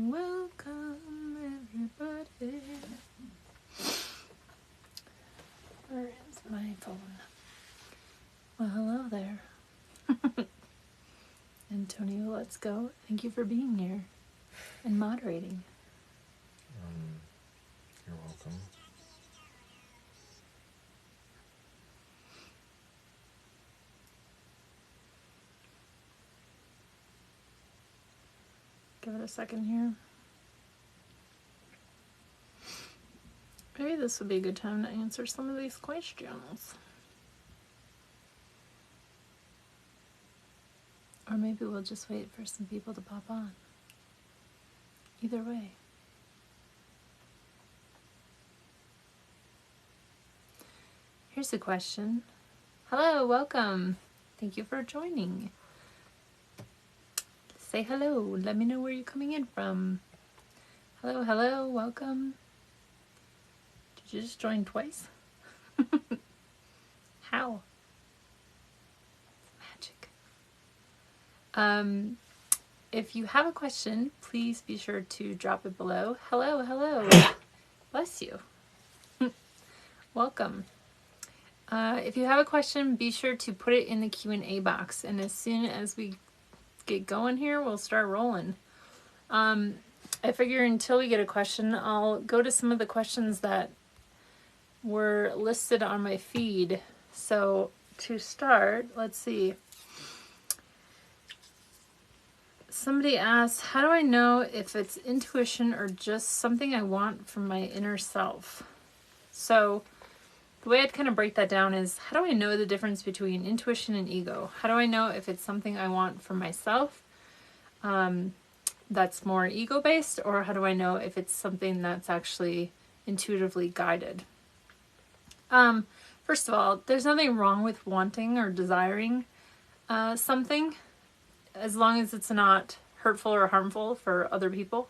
Welcome, everybody. Where is my phone? Well, hello there. Antonio, let's go. Thank you for being here and moderating. You're welcome. Give it a second here. Maybe this would be a good time to answer some of these questions. Or maybe we'll just wait for some people to pop on. Either way. Here's a question. Hello, welcome. Thank you for joining. Say hello. Let me know where you're coming in from. Hello, hello, welcome. Did you just join twice? How? Magic. If you have a question, please be sure to drop it below. Hello, hello. Bless you. Welcome. If you have a question, be sure to put it in the Q&A box. And as soon as we get going here, we'll start rolling. I figure until we get a question, I'll go to some of the questions that were listed on my feed. So to start, let's see. Somebody asked, how do I know if it's intuition or just something I want from my inner self? So the way I'd kind of break that down is, how do I know the difference between intuition and ego? How do I know if it's something I want for myself that's more ego-based, or how do I know if it's something that's actually intuitively guided? First of all, there's nothing wrong with wanting or desiring something, as long as it's not hurtful or harmful for other people.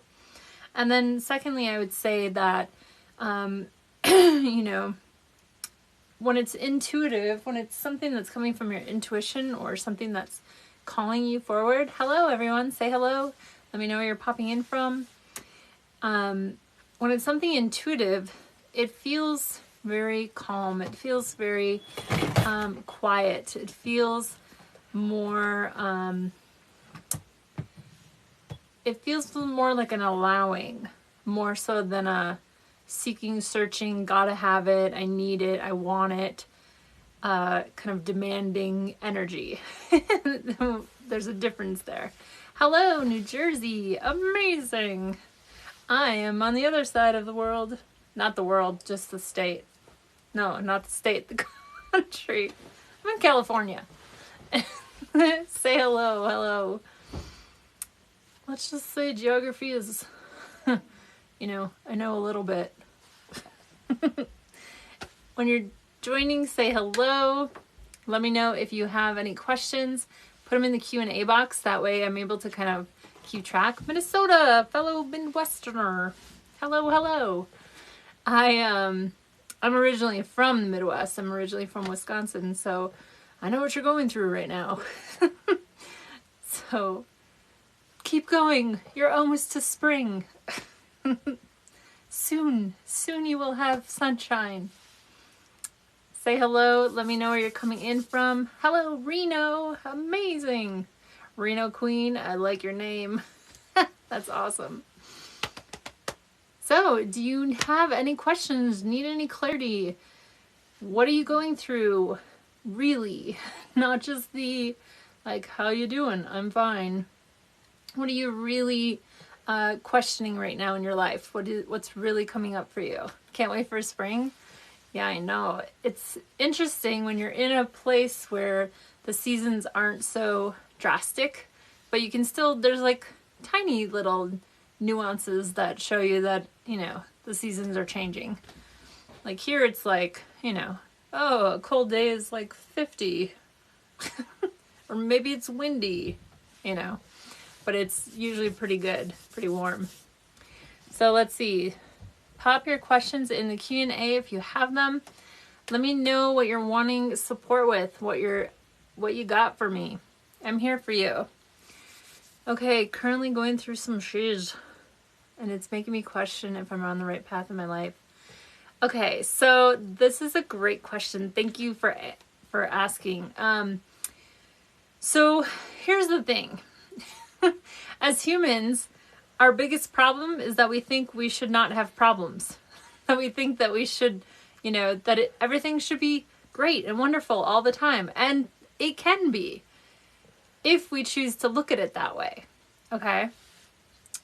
And then secondly, I would say that, you know, when it's intuitive, when it's something that's coming from your intuition or something that's calling you forward. Hello, everyone. Say hello. Let me know where you're popping in from. When it's something intuitive, it feels very calm. It feels very quiet. It feels more, like an allowing, more so than a seeking, searching, gotta have it, I need it, I want it, kind of demanding energy. There's a difference there. Hello, New Jersey. Amazing. I am on the other side of the world. Not the world, just the state. No, not the state, the country. I'm in California. Say hello, hello. Let's just say geography is, you know, I know a little bit. When you're joining, say hello. Let me know if you have any questions. Put them in the Q&A box. That way I'm able to kind of keep track. Minnesota, fellow Midwesterner. Hello, hello. I'm originally from the Midwest. I'm originally from Wisconsin, so I know what you're going through right now. So keep going. You're almost to spring. Soon you will have sunshine. Say hello. Let me know where you're coming in from. Hello, Reno. Amazing. Reno Queen, I like your name. That's awesome. So, do you have any questions? Need any clarity? What are you going through? Really? Not just the, like, how you doing? I'm fine. What are you really questioning right now in your life? What's really coming up for you? Can't wait for spring? Yeah, I know. It's interesting when you're in a place where the seasons aren't so drastic, but you can still, there's like tiny little nuances that show you that, you know, the seasons are changing. Like here it's like, you know, oh, a cold day is like 50. Or maybe it's windy, you know. But it's usually pretty good, pretty warm. So let's see. Pop your questions in the Q&A if you have them. Let me know what you're wanting support with, what you got for me. I'm here for you. Okay, currently going through some shit. and it's making me question if I'm on the right path in my life. Okay, so this is a great question. Thank you for asking. So here's the thing. As humans, our biggest problem is that we think we should not have problems. That we think that we should, everything should be great and wonderful all the time. And it can be, if we choose to look at it that way. Okay?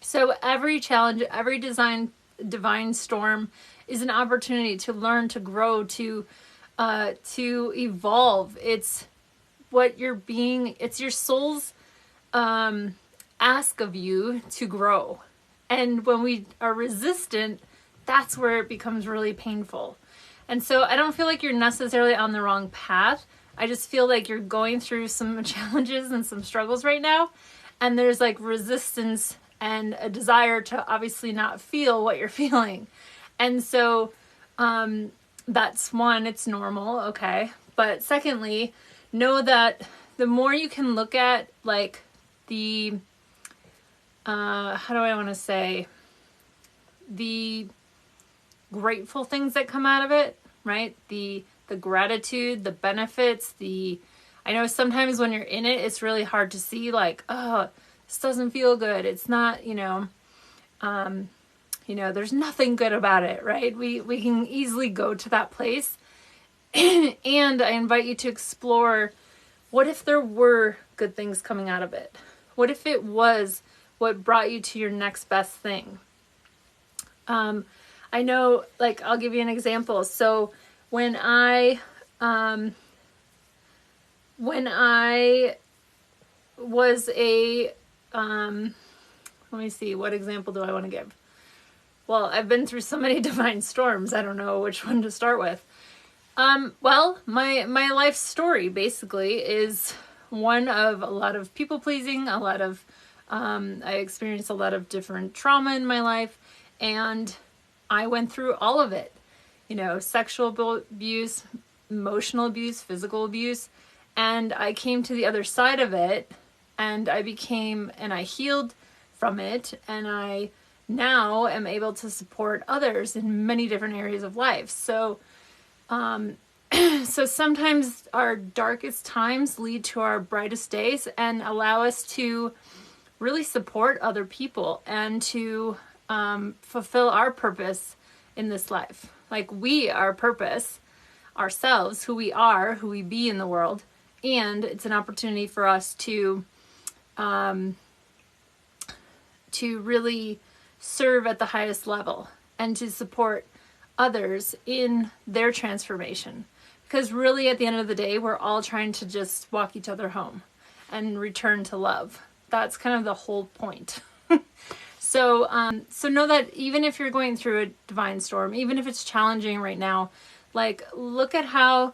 So every challenge, every divine storm is an opportunity to learn, to grow, to evolve. It's what you're being, it's your soul's ask of you to grow. And when we are resistant, that's where it becomes really painful. And so I don't feel like you're necessarily on the wrong path. I just feel like you're going through some challenges and some struggles right now. And there's like resistance and a desire to obviously not feel what you're feeling. And so that's one, it's normal, okay? But secondly, know that the more you can look at like the, how do I want to say, the grateful things that come out of it, right? The gratitude, the benefits, I know sometimes when you're in it, it's really hard to see like, oh, this doesn't feel good. It's not, there's nothing good about it, right? We can easily go to that place. And I invite you to explore, what if there were good things coming out of it? What if it was what brought you to your next best thing? I know, like, I'll give you an example. So when I was let me see, what example do I want to give? Well, I've been through so many divine storms, I don't know which one to start with. Well, my life story basically is one of a lot of people pleasing, a lot of, I experienced a lot of different trauma in my life, and I went through all of it, sexual abuse, emotional abuse, physical abuse, and I came to the other side of it, and I healed from it, and I now am able to support others in many different areas of life. So, so sometimes our darkest times lead to our brightest days and allow us to really support other people and to fulfill our purpose in this life. Like, we are purpose ourselves, who we are, who we be in the world, and it's an opportunity for us to really serve at the highest level and to support others in their transformation. Because really, at the end of the day, we're all trying to just walk each other home and return to love. That's kind of the whole point. So know that even if you're going through a divine storm, even if it's challenging right now, like, look at how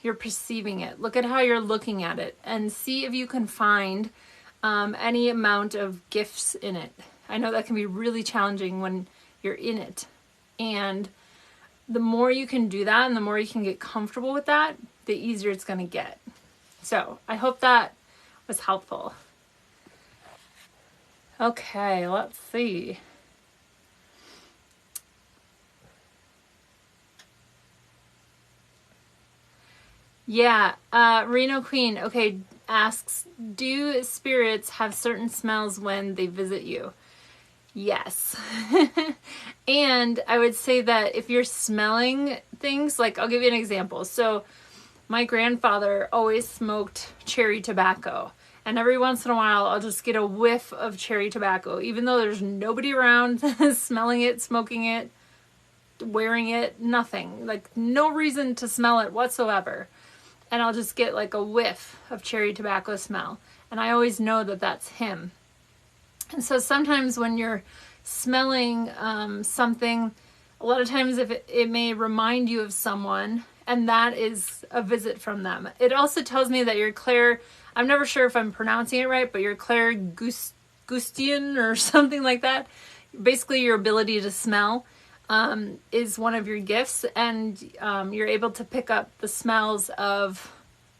you're perceiving it. Look at how you're looking at it and see if you can find any amount of gifts in it. I know that can be really challenging when you're in it. And the more you can do that and the more you can get comfortable with that, the easier it's going to get. So I hope that was helpful. Okay, let's see. Yeah, Reno Queen, okay, asks, do spirits have certain smells when they visit you? Yes. And I would say that if you're smelling things, like, I'll give you an example. So my grandfather always smoked cherry tobacco. And every once in a while, I'll just get a whiff of cherry tobacco, even though there's nobody around smelling it, smoking it, wearing it, nothing. Like, no reason to smell it whatsoever. And I'll just get like a whiff of cherry tobacco smell. And I always know that that's him. And so sometimes when you're smelling something, a lot of times if it may remind you of someone, and that is a visit from them. It also tells me that you're Claire, I'm never sure if I'm pronouncing it right, but you're Claire Gustian or something like that. Basically, your ability to smell is one of your gifts, and you're able to pick up the smells of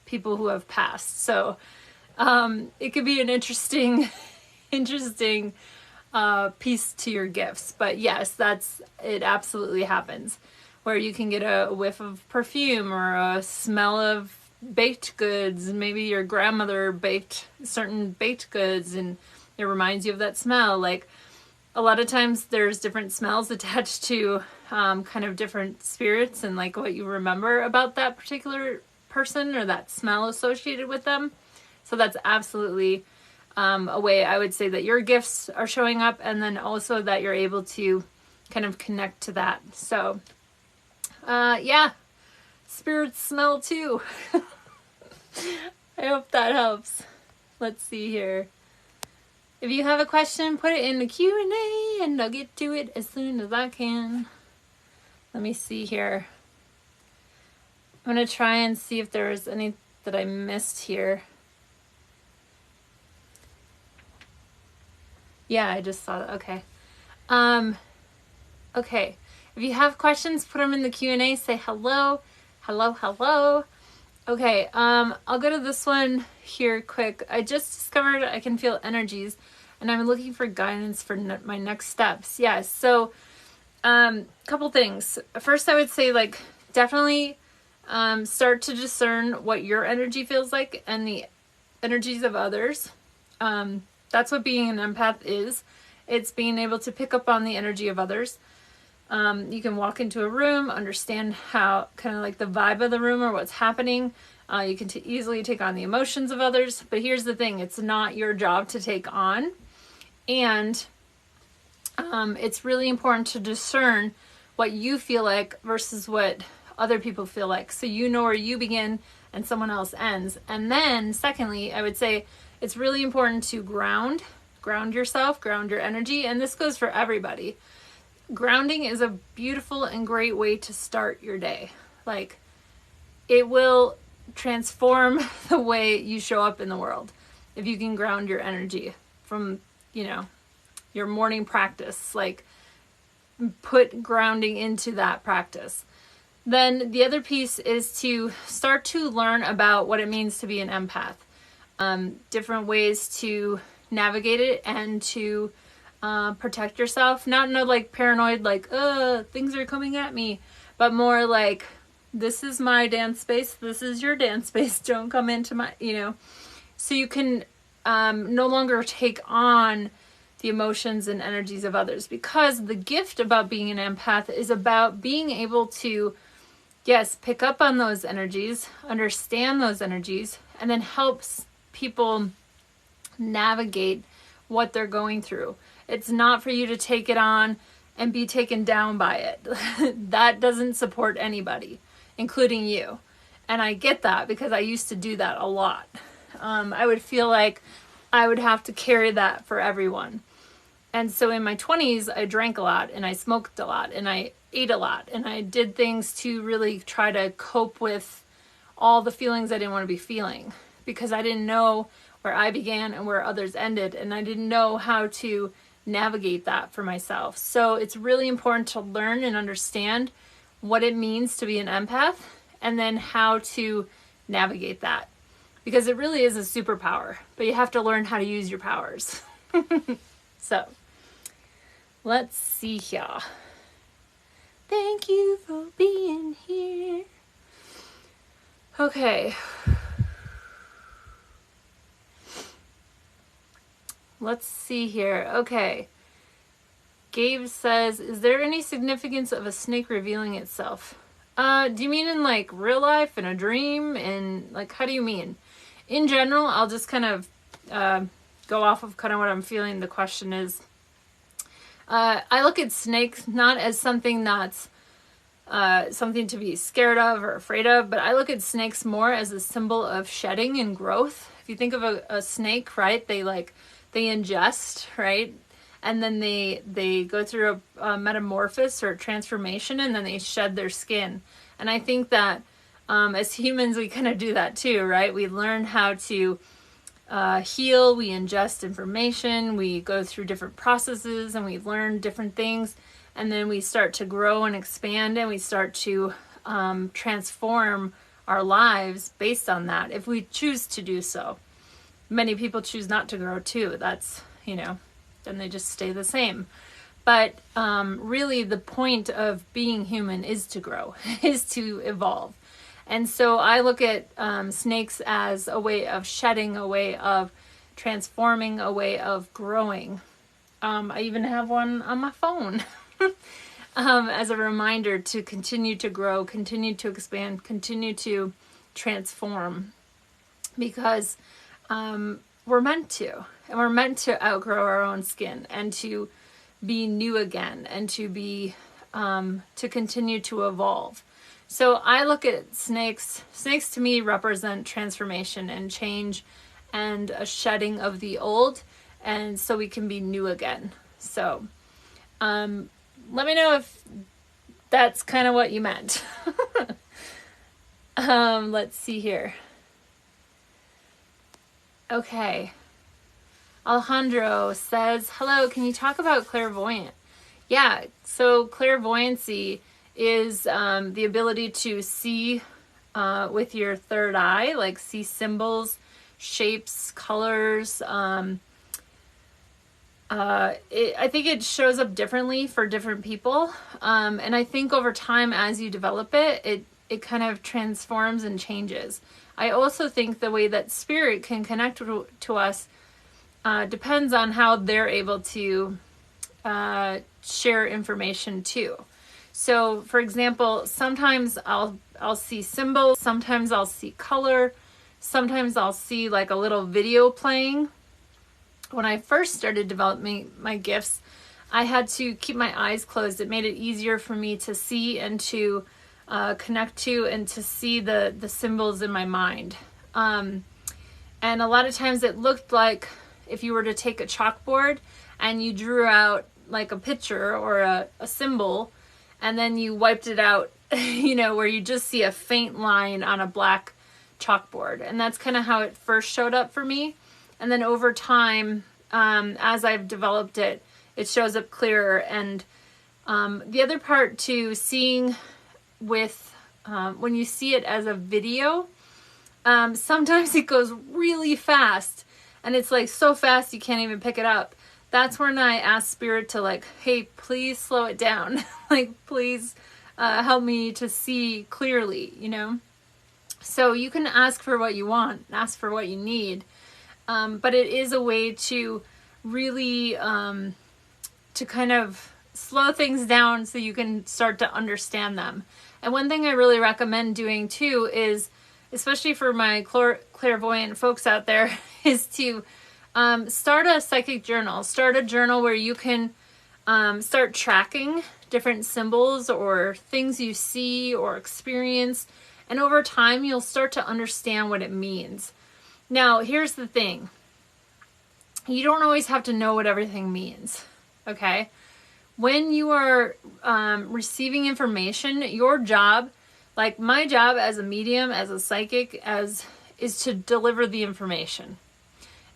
people who have passed. So it could be an interesting piece to your gifts. But yes, it absolutely happens, where you can get a whiff of perfume or a smell of baked goods. Maybe your grandmother baked certain baked goods and it reminds you of that smell. Like, a lot of times there's different smells attached to kind of different spirits and like what you remember about that particular person or that smell associated with them. So that's absolutely a way I would say that your gifts are showing up, and then also that you're able to kind of connect to that. So yeah, spirits smell too. I hope that helps. Let's see here. If you have a question, put it in the Q&A and I'll get to it as soon as I can. Let me see here. I'm going to try and see if there's any that I missed here. Yeah, I just saw that. Okay. Okay. If you have questions, put them in the Q&A. Say hello. Hello, hello. Okay, I'll go to this one here quick. I just discovered I can feel energies, and I'm looking for guidance for my next steps. Yeah, so couple things. First, I would say, like, definitely start to discern what your energy feels like and the energies of others. That's what being an empath is. It's being able to pick up on the energy of others. You can walk into a room, understand how kind of like the vibe of the room or what's happening. You can easily take on the emotions of others. But here's the thing, it's not your job to take on. And it's really important to discern what you feel like versus what other people feel like. So you know where you begin and someone else ends. And then secondly, I would say it's really important to ground yourself, ground your energy. And this goes for everybody. Grounding is a beautiful and great way to start your day. Like, it will transform the way you show up in the world if you can ground your energy from, your morning practice. Like, put grounding into that practice. Then the other piece is to start to learn about what it means to be an empath. Different ways to navigate it and to protect yourself. Not in a like paranoid, like, things are coming at me, but more like, this is my dance space, this is your dance space, don't come into my, so you can no longer take on the emotions and energies of others, because the gift about being an empath is about being able to, yes, pick up on those energies, understand those energies, and then helps people navigate what they're going through. It's not for you to take it on and be taken down by it. That doesn't support anybody, including you. And I get that because I used to do that a lot. I would feel like I would have to carry that for everyone. And so in my 20s, I drank a lot and I smoked a lot and I ate a lot and I did things to really try to cope with all the feelings I didn't want to be feeling, because I didn't know where I began and where others ended, and I didn't know how to navigate that for myself. So it's really important to learn and understand what it means to be an empath and then how to navigate that, because it really is a superpower, but you have to learn how to use your powers. So let's see here. Thank you for being here. Okay. Let's see here. Okay. Gabe says, is there any significance of a snake revealing itself? Do you mean in like real life, in a dream? And like, how do you mean? In general, I'll just kind of go off of kind of what I'm feeling the question is. I look at snakes not as something that's something to be scared of or afraid of, but I look at snakes more as a symbol of shedding and growth. If you think of a snake, right, they ingest, right? And then they go through a metamorphosis or a transformation, and then they shed their skin. And I think that as humans, we kind of do that too, right? We learn how to heal, we ingest information, we go through different processes, and we learn different things. And then we start to grow and expand, and we start to transform our lives based on that, if we choose to do so. Many people choose not to grow too. That's, then they just stay the same. But really the point of being human is to grow, is to evolve. And so I look at snakes as a way of shedding, a way of transforming, a way of growing. I even have one on my phone as a reminder to continue to grow, continue to expand, continue to transform, because we're meant to. And we're meant to outgrow our own skin and to be new again and to be to continue to evolve. So I look at snakes. Snakes to me represent transformation and change and a shedding of the old, and so we can be new again. So let me know if that's kind of what you meant. Let's see here. Okay. Alejandro says, hello, can you talk about clairvoyant? Yeah, so clairvoyancy is the ability to see with your third eye, like see symbols, shapes, colors. I think it shows up differently for different people. And I think over time, as you develop it, it kind of transforms and changes. I also think the way that spirit can connect to us depends on how they're able to share information too. So, for example, sometimes I'll see symbols, sometimes I'll see color, sometimes I'll see like a little video playing. When I first started developing my gifts, I had to keep my eyes closed. It made it easier for me to see and to connect to and to see the symbols in my mind. And a lot of times it looked like if you were to take a chalkboard and you drew out like a picture or a symbol, and then you wiped it out, where you just see a faint line on a black chalkboard. And that's kind of how it first showed up for me. And then over time, as I've developed it, it shows up clearer. And the other part to seeing with, when you see it as a video, sometimes it goes really fast. And it's like so fast you can't even pick it up. That's when I ask Spirit to like, hey, please slow it down. Like, please help me to see clearly, So you can ask for what you want, ask for what you need. But it is a way to really, to kind of slow things down so you can start to understand them. And one thing I really recommend doing too is, especially for my clairvoyant folks out there, is to start a psychic journal. Start a journal where you can start tracking different symbols or things you see or experience. And over time, you'll start to understand what it means. Now, here's the thing. You don't always have to know what everything means, okay? When you are receiving information, your job, like my job as a medium, as a psychic, is to deliver the information.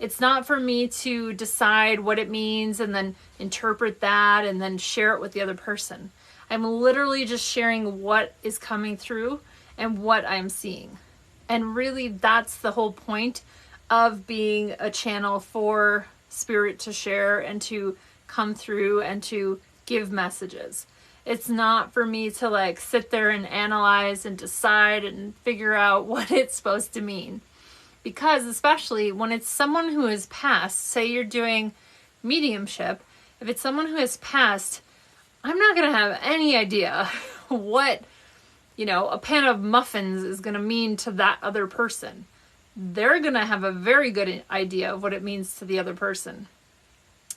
It's not for me to decide what it means and then interpret that and then share it with the other person. I'm literally just sharing what is coming through and what I'm seeing. And really, that's the whole point of being a channel for spirit to share and to come through and to give messages. It's not for me to like sit there and analyze and decide and figure out what it's supposed to mean. Because especially when it's someone who has passed, say you're doing mediumship, if it's someone who has passed, I'm not going to have any idea what, a pan of muffins is going to mean to that other person. They're going to have a very good idea of what it means to the other person.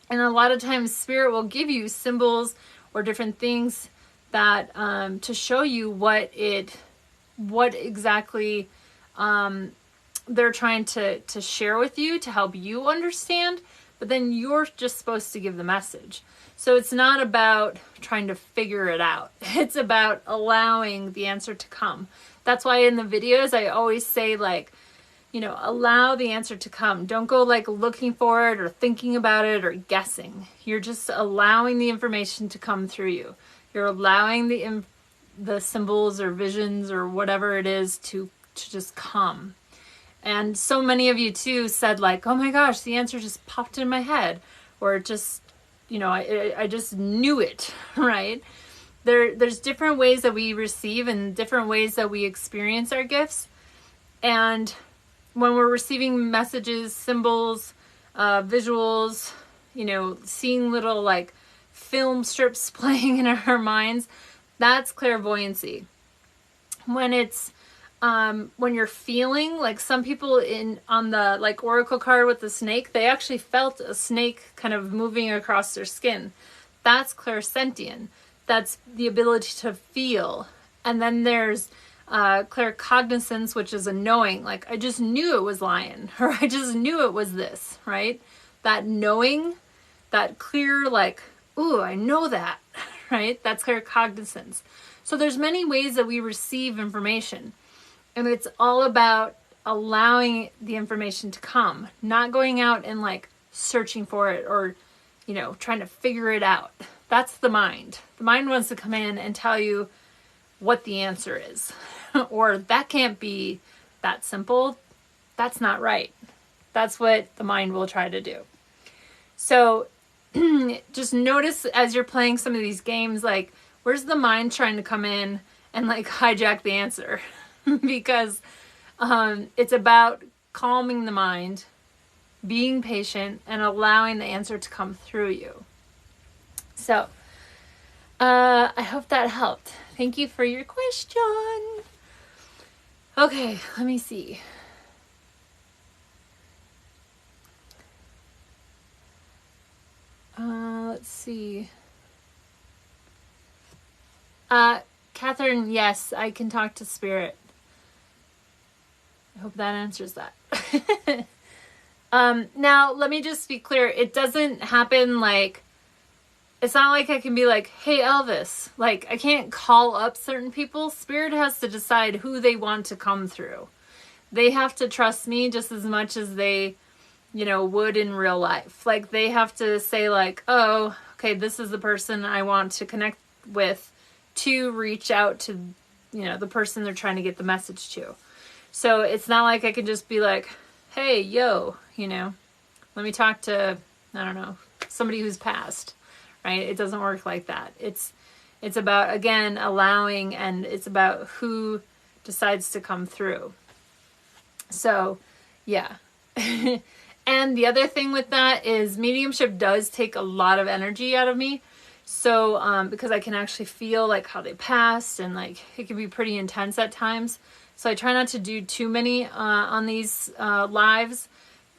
And a lot of times spirit will give you symbols or different things that to show you what exactly they're trying to share with you to help you understand, but then you're just supposed to give the message. So it's not about trying to figure it out. It's about allowing the answer to come. That's why in the videos I always say like, allow the answer to come. Don't go like looking for it or thinking about it or guessing. You're just allowing the information to come through you. You're allowing the symbols or visions or whatever it is to just come. And so many of you too said like, oh my gosh, the answer just popped in my head. or just, you know, I just knew it, right? There's different ways that we receive and different ways that we experience our gifts. And when we're receiving messages, symbols, visuals, you know, seeing little like film strips playing in our minds, that's clairvoyancy. When it's when you're feeling, like some people on the like oracle card with the snake, they actually felt a snake kind of moving across their skin. That's clairsentient. That's the ability to feel. And then there's claircognizance, which is a knowing, like I just knew it was lion, or I just knew it was this, right? That knowing, that clear, like, ooh, I know that, right? That's claircognizance. So there's many ways that we receive information, and it's all about allowing the information to come, not going out and like searching for it or, you know, trying to figure it out. That's the mind. The mind wants to come in and tell you what the answer is. Or that can't be that simple. That's not right. That's what the mind will try to do. So just notice as you're playing some of these games, like, where's the mind trying to come in and like hijack the answer? Because it's about calming the mind, being patient, and allowing the answer to come through you. So I hope that helped. Thank you for your question. Okay, let me see. Let's see. Catherine, yes, I can talk to spirit. I hope that answers that. Now, let me just be clear. It doesn't happen like, it's not like I can be like, hey, Elvis. Like, I can't call up certain people. Spirit has to decide who they want to come through. They have to trust me just as much as they, you know, would in real life. Like, they have to say like, oh, okay, this is the person I want to connect with to reach out to, you know, the person they're trying to get the message to. So it's not like I can just be like, hey, yo, you know, let me talk to, I don't know, somebody who's passed, right? It doesn't work like that. It's about, again, allowing, and it's about who decides to come through. So, yeah. And the other thing with that is mediumship does take a lot of energy out of me. So, because I can actually feel like how they passed, and like it can be pretty intense at times. So I try not to do too many on these lives.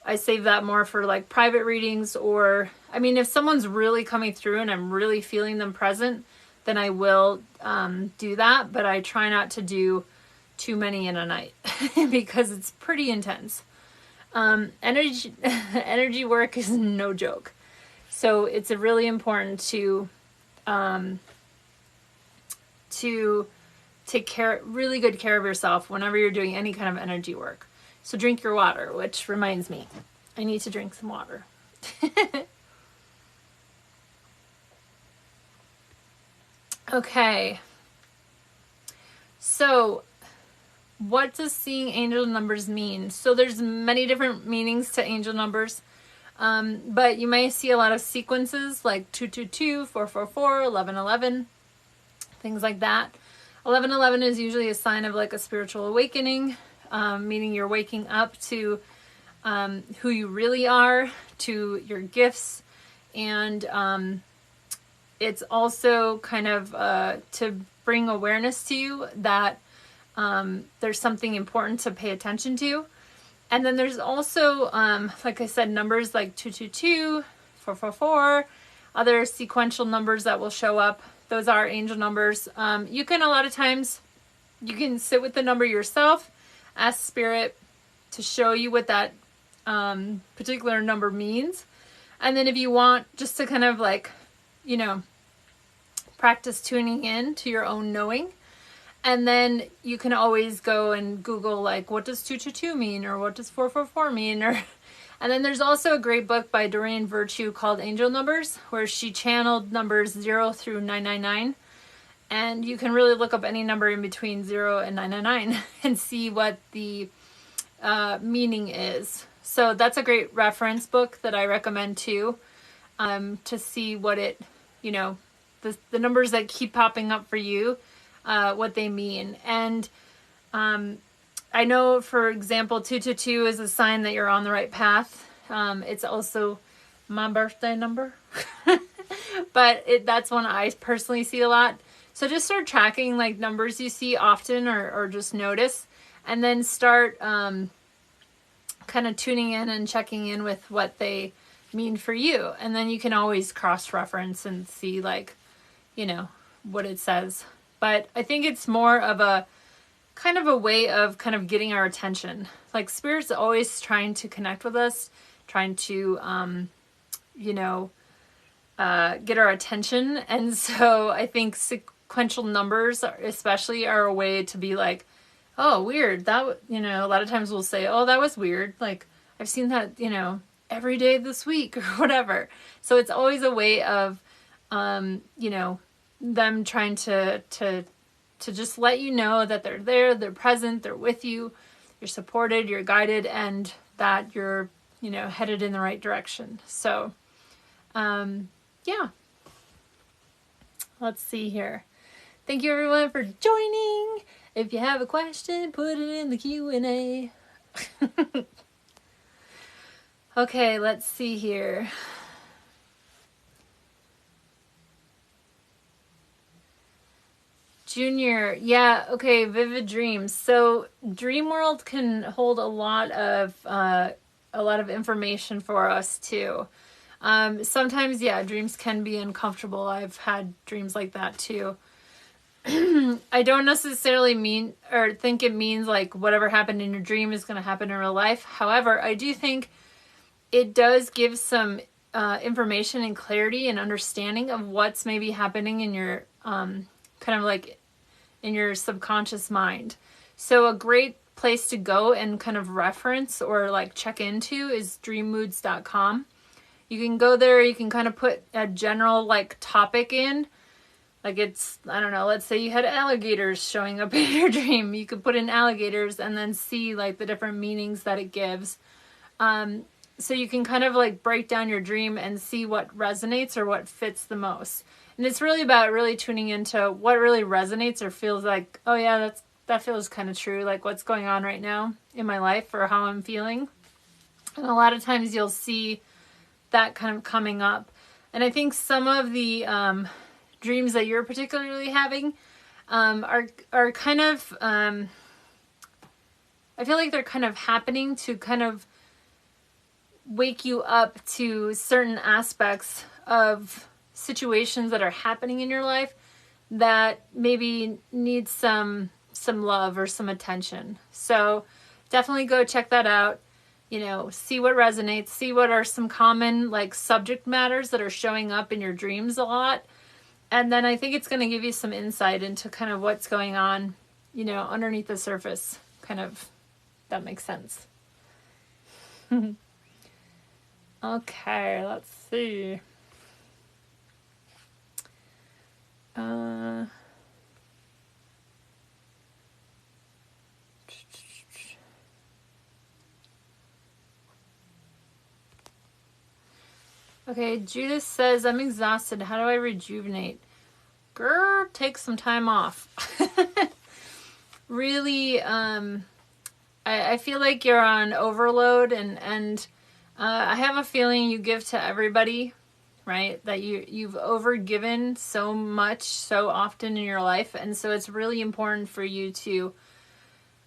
I save that more for like private readings, or, I mean, if someone's really coming through and I'm really feeling them present, then I will do that. But I try not to do too many in a night because it's pretty intense. Energy work is no joke. So it's really important to take really good care of yourself whenever you're doing any kind of energy work. So drink your water, which reminds me, I need to drink some water. Okay. So what does seeing angel numbers mean? So there's many different meanings to angel numbers. But you may see a lot of sequences like 222, 444, 1111, things like that. 1111 is usually a sign of like a spiritual awakening, meaning you're waking up to who you really are, to your gifts, and it's also kind of to bring awareness to you that there's something important to pay attention to. And then there's also, like I said, numbers like 222, 444, other sequential numbers that will show up. Those are angel numbers. You can, a lot of times, you can sit with the number yourself, ask spirit to show you what that particular number means. And then if you want just to kind of like, you know, practice tuning in to your own knowing. And then you can always go and Google, like, what does 222 mean? Or what does 444 mean? And then there's also a great book by Doreen Virtue called Angel Numbers, where she channeled numbers 0 through 999. And you can really look up any number in between 0 and 999 and see what the meaning is. So that's a great reference book that I recommend too. to see what it, you know, the numbers that keep popping up for you, what they mean. And I know, for example, 222 is a sign that you're on the right path. It's also my birthday number, but that's one I personally see a lot. So just start tracking like numbers you see often, or just notice, and then start kind of tuning in and checking in with what they mean for you. And then you can always cross-reference and see, like, you know, what it says. But I think it's more of a kind of a way of kind of getting our attention. Like, Spirit's always trying to connect with us, trying to, you know, get our attention. And so I think sequential numbers especially are a way to be like, oh, weird. That, you know, a lot of times we'll say, oh, that was weird. Like, I've seen that, you know, every day this week or whatever. So it's always a way of, you know, them trying to just let you know that they're there, they're present, they're with you, you're supported, you're guided, and that you're, you know, headed in the right direction. So, yeah. Let's see here. Thank you everyone for joining. If you have a question, put it in the Q&A. Okay, let's see here. Junior, yeah, okay, vivid dreams. So dream world can hold a lot of information for us too. Sometimes, yeah, dreams can be uncomfortable. I've had dreams like that too. I don't necessarily mean or think it means like whatever happened in your dream is going to happen in real life. However, I do think it does give some information and clarity and understanding of what's maybe happening in your kind of like in your subconscious mind. So a great place to go and kind of reference or like check into is dreammoods.com. You can go there, you can kind of put a general like topic in. Like, it's, I don't know, let's say you had alligators showing up in your dream. You could put in alligators and then see like the different meanings that it gives. So you can kind of like break down your dream and see what resonates or what fits the most. And it's really about really tuning into what really resonates or feels like, oh yeah, that feels kind of true. Like, what's going on right now in my life or how I'm feeling. And a lot of times you'll see that kind of coming up. And I think some of the dreams that you're particularly having are kind of, I feel like they're kind of happening to kind of wake you up to certain aspects of situations that are happening in your life that maybe need some love or some attention. So definitely go check that out. You know, see what resonates, see what are some common like subject matters that are showing up in your dreams a lot. And then I think it's going to give you some insight into kind of what's going on, you know, underneath the surface. Kind of, that makes sense. Okay, let's see. Okay, Judith says, I'm exhausted. How do I rejuvenate? Girl, take some time off. Really, I feel like you're on overload, and I have a feeling you give to everybody, right? That you've overgiven so much, so often in your life, and so it's really important for you to,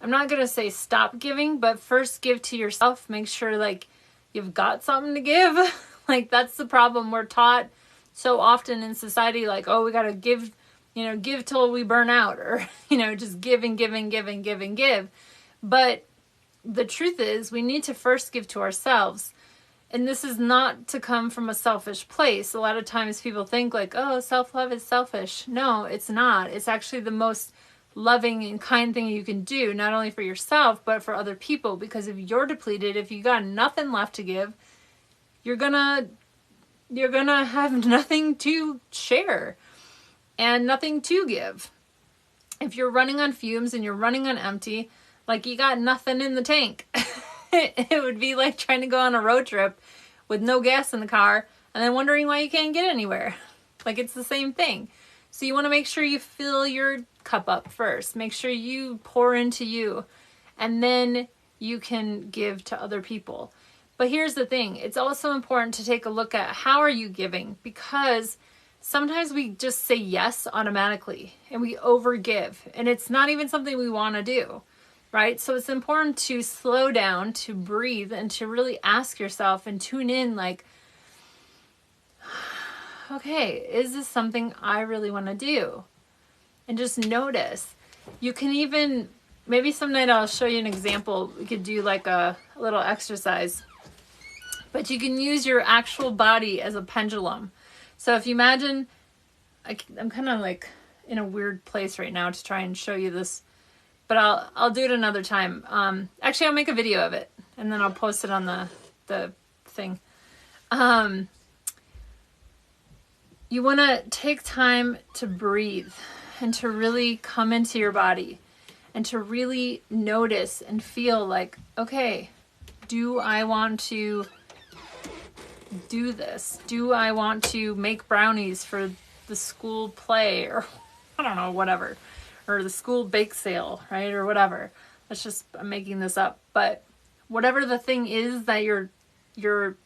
I'm not going to say stop giving, but first give to yourself. Make sure like you've got something to give. Like, that's the problem. We're taught so often in society, like, oh, we got to give, you know, give till we burn out, or, you know, just give and give and give and give and give. But the truth is, we need to first give to ourselves. And this is not to come from a selfish place. A lot of times people think like, oh, self-love is selfish. No, it's not. It's actually the most loving and kind thing you can do, not only for yourself, but for other people. Because if you're depleted, if you got nothing left to give, you're gonna have nothing to share and nothing to give. If you're running on fumes and you're running on empty, like, you got nothing in the tank. It would be like trying to go on a road trip with no gas in the car and then wondering why you can't get anywhere. Like, it's the same thing. So you want to make sure you fill your cup up first. Make sure you pour into you, and then you can give to other people. But here's the thing. It's also important to take a look at how are you giving, because sometimes we just say yes automatically and we overgive, and it's not even something we want to do, right? So it's important to slow down, to breathe, and to really ask yourself and tune in, like, okay, is this something I really want to do? And just notice. You can even, maybe some night I'll show you an example. We could do like a little exercise, but you can use your actual body as a pendulum. So if you imagine, I'm kind of like in a weird place right now to try and show you this, but I'll do it another time. Actually, I'll make a video of it and then I'll post it on the thing. You want to take time to breathe and to really come into your body and to really notice and feel like, okay, do I want to do this? Do I want to make brownies for the school play, or I don't know, whatever, or the school bake sale, right? Or whatever. I'm making this up, but whatever the thing is that you're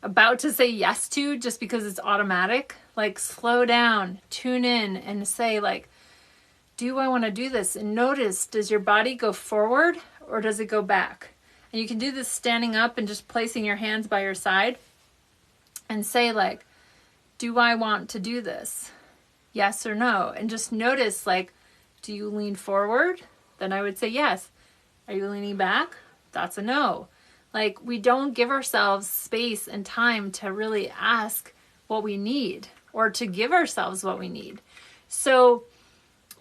about to say yes to just because it's automatic, like, slow down, tune in, and say, like, do I want to do this? And notice, does your body go forward or does it go back? And you can do this standing up and just placing your hands by your side and say, like, do I want to do this? Yes or no? And just notice, like, do you lean forward? Then I would say yes. Are you leaning back? That's a no. Like, we don't give ourselves space and time to really ask what we need or to give ourselves what we need. So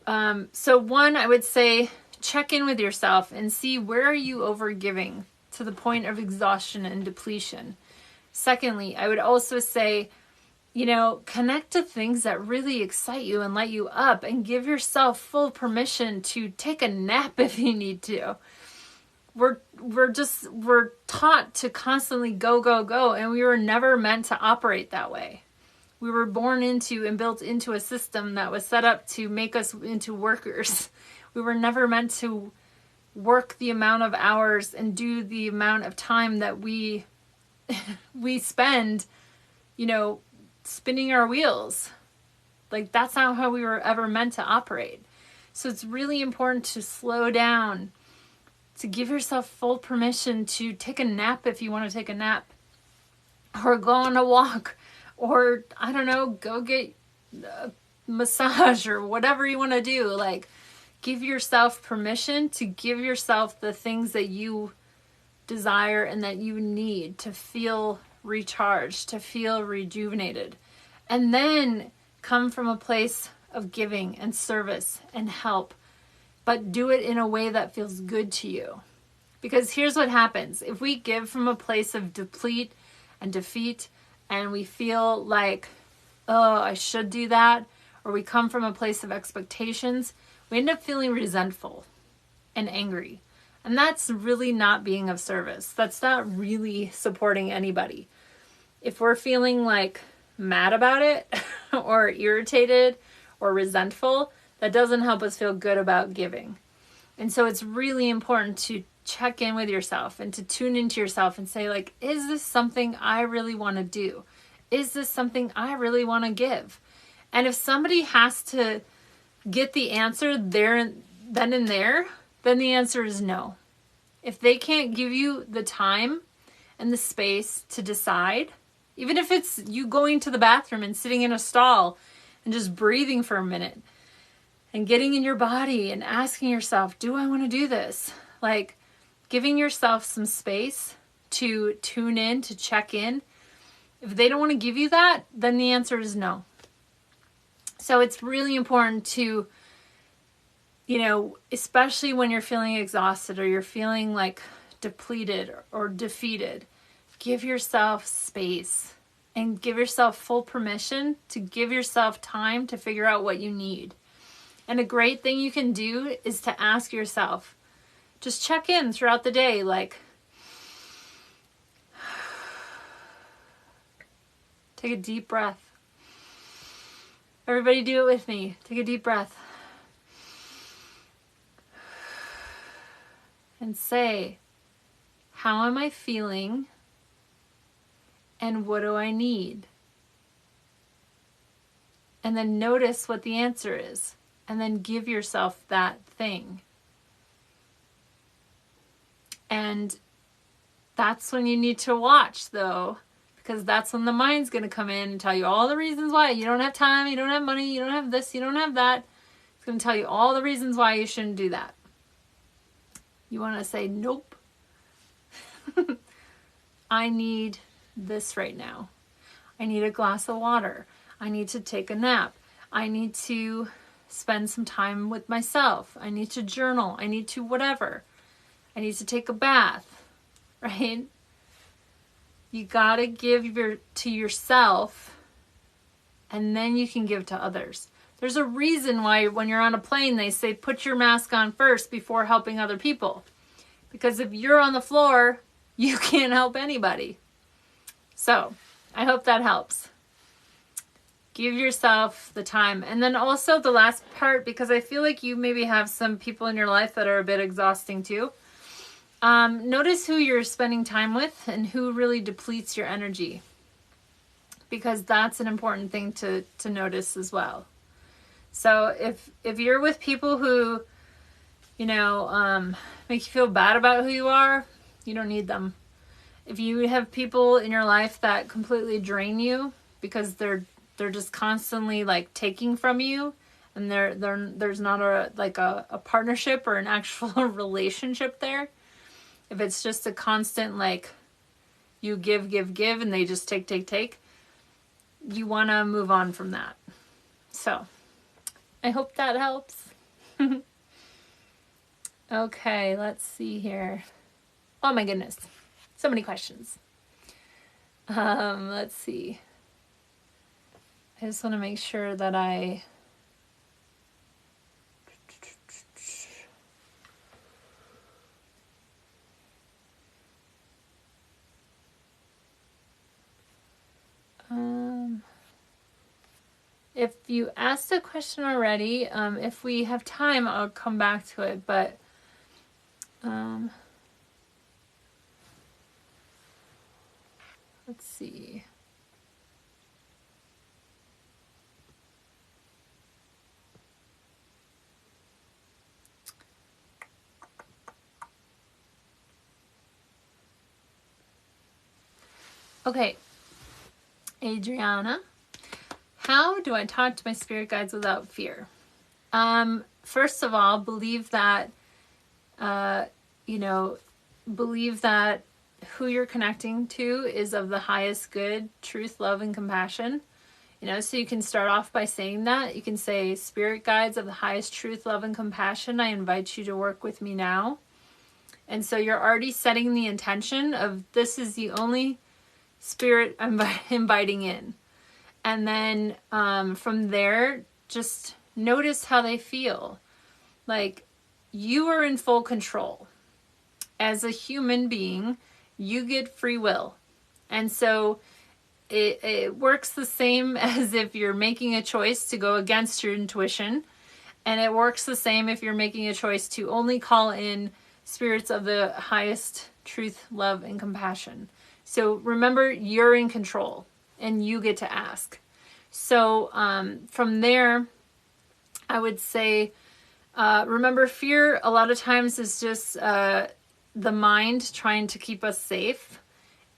one, I would say, check in with yourself and see, where are you overgiving to the point of exhaustion and depletion? Secondly, I would also say, connect to things that really excite you and light you up, and give yourself full permission to take a nap if you need to. We're taught to constantly go, go, go, and we were never meant to operate that way. We were born into and built into a system that was set up to make us into workers. We were never meant to work the amount of hours and do the amount of time that we spend, spinning our wheels. Like, that's not how we were ever meant to operate. So it's really important to slow down, to give yourself full permission to take a nap if you want to take a nap, or go on a walk, or, I don't know, go get a massage or whatever you want to do. Like, give yourself permission to give yourself the things that you desire and that you need to feel recharged, to feel rejuvenated. And then come from a place of giving and service and help, but do it in a way that feels good to you. Because here's what happens. If we give from a place of deplete and defeat, and we feel like, oh, I should do that, or we come from a place of expectations, we end up feeling resentful and angry. And that's really not being of service. That's not really supporting anybody. If we're feeling like mad about it or irritated or resentful, that doesn't help us feel good about giving. And so it's really important to check in with yourself and to tune into yourself and say, like, is this something I really want to do? Is this something I really want to give? And if somebody has to get the answer there, then and there, then the answer is no. If they can't give you the time and the space to decide, even if it's you going to the bathroom and sitting in a stall and just breathing for a minute and getting in your body and asking yourself, do I want to do this? Like, giving yourself some space to tune in, to check in. If they don't want to give you that, then the answer is no. So it's really important to, especially when you're feeling exhausted or you're feeling like depleted or defeated, give yourself space and give yourself full permission to give yourself time to figure out what you need. And a great thing you can do is to ask yourself, just check in throughout the day, like, Take a deep breath. Everybody do it with me. Take a deep breath. And say, how am I feeling? And what do I need? And then notice what the answer is. And then give yourself that thing. And that's when you need to watch, though, because that's when the mind's going to come in and tell you all the reasons why you don't have time, you don't have money, you don't have this, you don't have that. It's going to tell you all the reasons why you shouldn't do that. You want to say, nope. I need this right now. I need a glass of water. I need to take a nap. I need to spend some time with myself. I need to journal. I need to whatever. I need to take a bath, right? You gotta give to yourself, and then you can give to others. There's a reason why when you're on a plane, they say put your mask on first before helping other people. Because if you're on the floor, you can't help anybody. So, I hope that helps. Give yourself the time. And then also the last part, because I feel like you maybe have some people in your life that are a bit exhausting too. Notice who you're spending time with and who really depletes your energy. Because that's an important thing to notice as well. So if you're with people who, make you feel bad about who you are, you don't need them. If you have people in your life that completely drain you because they're just constantly like taking from you, and there's not a partnership or an actual relationship there. If it's just a constant like you give and they just take, you want to move on from that. So I hope that helps. Okay, let's see here. Oh my goodness. So many questions. Let's see. I just want to make sure that I... if you asked a question already, if we have time, I'll come back to it, but let's see. Okay, Adriana, how do I talk to my spirit guides without fear? First of all, believe that, believe that who you're connecting to is of the highest good, truth, love, and compassion. So you can start off by saying that. You can say, spirit guides of the highest truth, love, and compassion, I invite you to work with me now. And so you're already setting the intention of this is the only spirit I'm inviting in. And then from there, just notice how they feel. Like, you are in full control. As a human being, you get free will. And so it works the same as if you're making a choice to go against your intuition. And it works the same if you're making a choice to only call in spirits of the highest truth, love, and compassion. So remember, you're in control and you get to ask. So from there, I would say, remember, fear a lot of times is just the mind trying to keep us safe.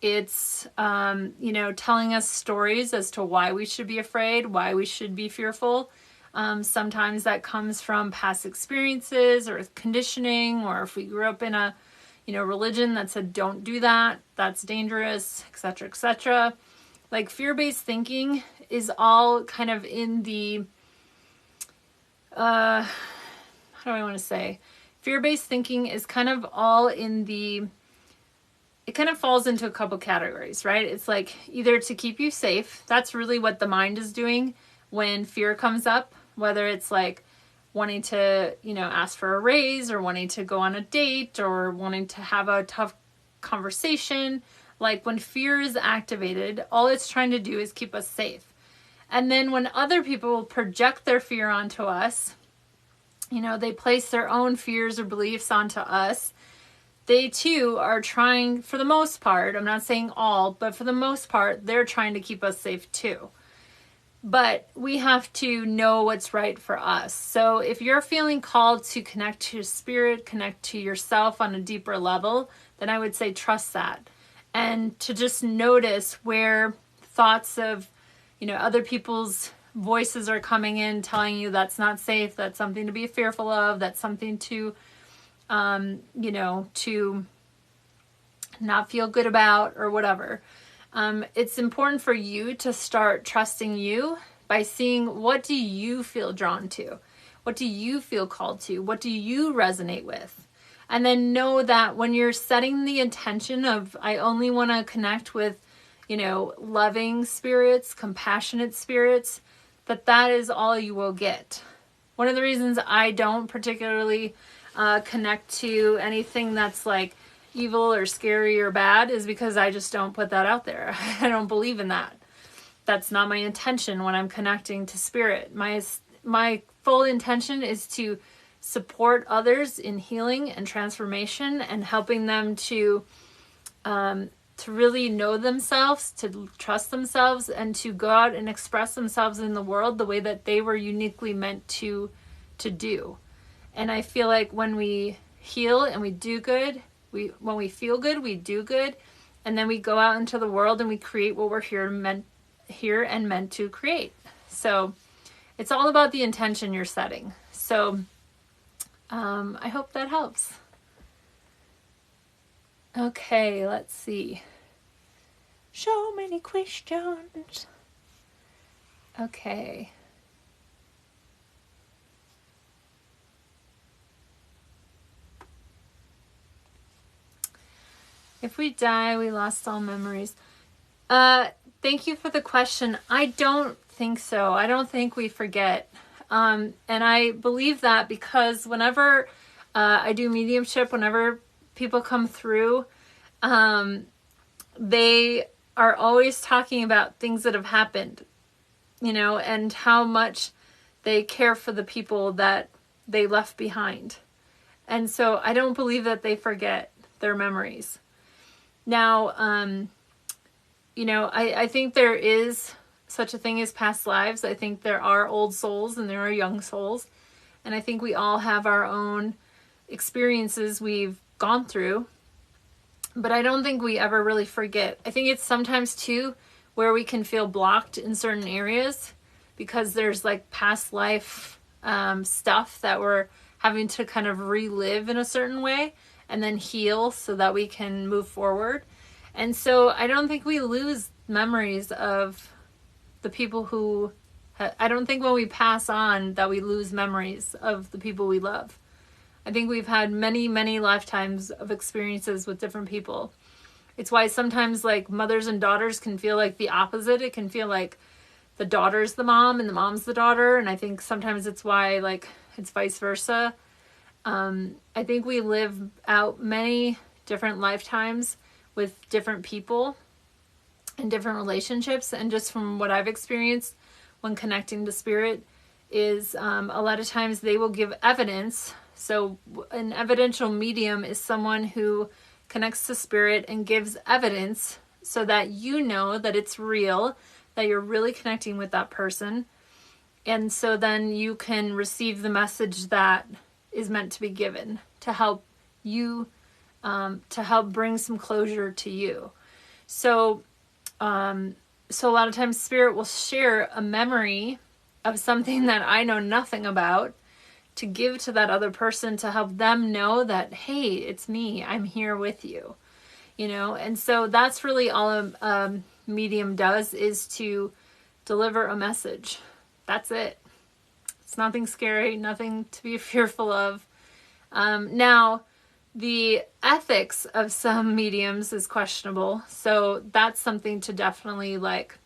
It's, telling us stories as to why we should be afraid, why we should be fearful. Sometimes that comes from past experiences or conditioning, or if we grew up in a, religion that said, don't do that, that's dangerous, etc., etc. Like, fear-based thinking is all kind of in the, how do I want to say? Fear-based thinking is kind of all in the, it kind of falls into a couple categories, right? It's like either to keep you safe. That's really what the mind is doing when fear comes up, whether it's like wanting to, ask for a raise or wanting to go on a date or wanting to have a tough conversation. Like when fear is activated, all it's trying to do is keep us safe. And then when other people project their fear onto us, you know, they place their own fears or beliefs onto us, they too are trying, for the most part, I'm not saying all, but for the most part, they're trying to keep us safe too. But we have to know what's right for us. So if you're feeling called to connect to your spirit, connect to yourself on a deeper level, then I would say trust that. And to just notice where thoughts of, you know, other people's voices are coming in telling you that's not safe, that's something to be fearful of, that's something to, you know, to not feel good about or whatever. It's important for you to start trusting you by seeing, what do you feel drawn to? What do you feel called to? What do you resonate with? And then know that when you're setting the intention of, I only want to connect with, you know, loving spirits, compassionate spirits, that is all you will get. One of the reasons I don't particularly connect to anything that's like evil or scary or bad is because I just don't put that out there. I don't believe in that. That's not my intention when I'm connecting to spirit. My full intention is to support others in healing and transformation and helping them to really know themselves, to trust themselves, and to go out and express themselves in the world the way that they were uniquely meant to do. And I feel like when we heal and we do good, when we feel good, we do good, and then we go out into the world and we create what we're here and meant to create. So it's all about the intention you're setting. So I hope that helps. Okay, let's see. So many questions. Okay. If we die, we lost all memories. Thank you for the question. I don't think so. I don't think we forget. And I believe that because whenever I do mediumship, whenever people come through, they are always talking about things that have happened, you know, and how much they care for the people that they left behind. And so I don't believe that they forget their memories. Now, you know, I think there is such a thing as past lives. I think there are old souls and there are young souls. And I think we all have our own experiences we've gone through. But I don't think we ever really forget. I think it's sometimes too where we can feel blocked in certain areas because there's like past life stuff that we're having to kind of relive in a certain way and then heal so that we can move forward. And so I don't think we lose memories of the people who, I don't think when we pass on that we lose memories of the people we love. I think we've had many, many lifetimes of experiences with different people. It's why sometimes like mothers and daughters can feel like the opposite. It can feel like the daughter's the mom and the mom's the daughter. And I think sometimes it's why like it's vice versa. I think we live out many different lifetimes with different people and different relationships. And just from what I've experienced when connecting to spirit is a lot of times they will give evidence. So an evidential medium is someone who connects to spirit and gives evidence so that you know that it's real, that you're really connecting with that person. And so then you can receive the message that is meant to be given to help you, to help bring some closure to you. So a lot of times spirit will share a memory of something that I know nothing about to give to that other person to help them know that, hey, it's me, I'm here with you, you know? And so that's really all a medium does, is to deliver a message. That's it. It's nothing scary, nothing to be fearful of. Now, the ethics of some mediums is questionable. So that's something to definitely like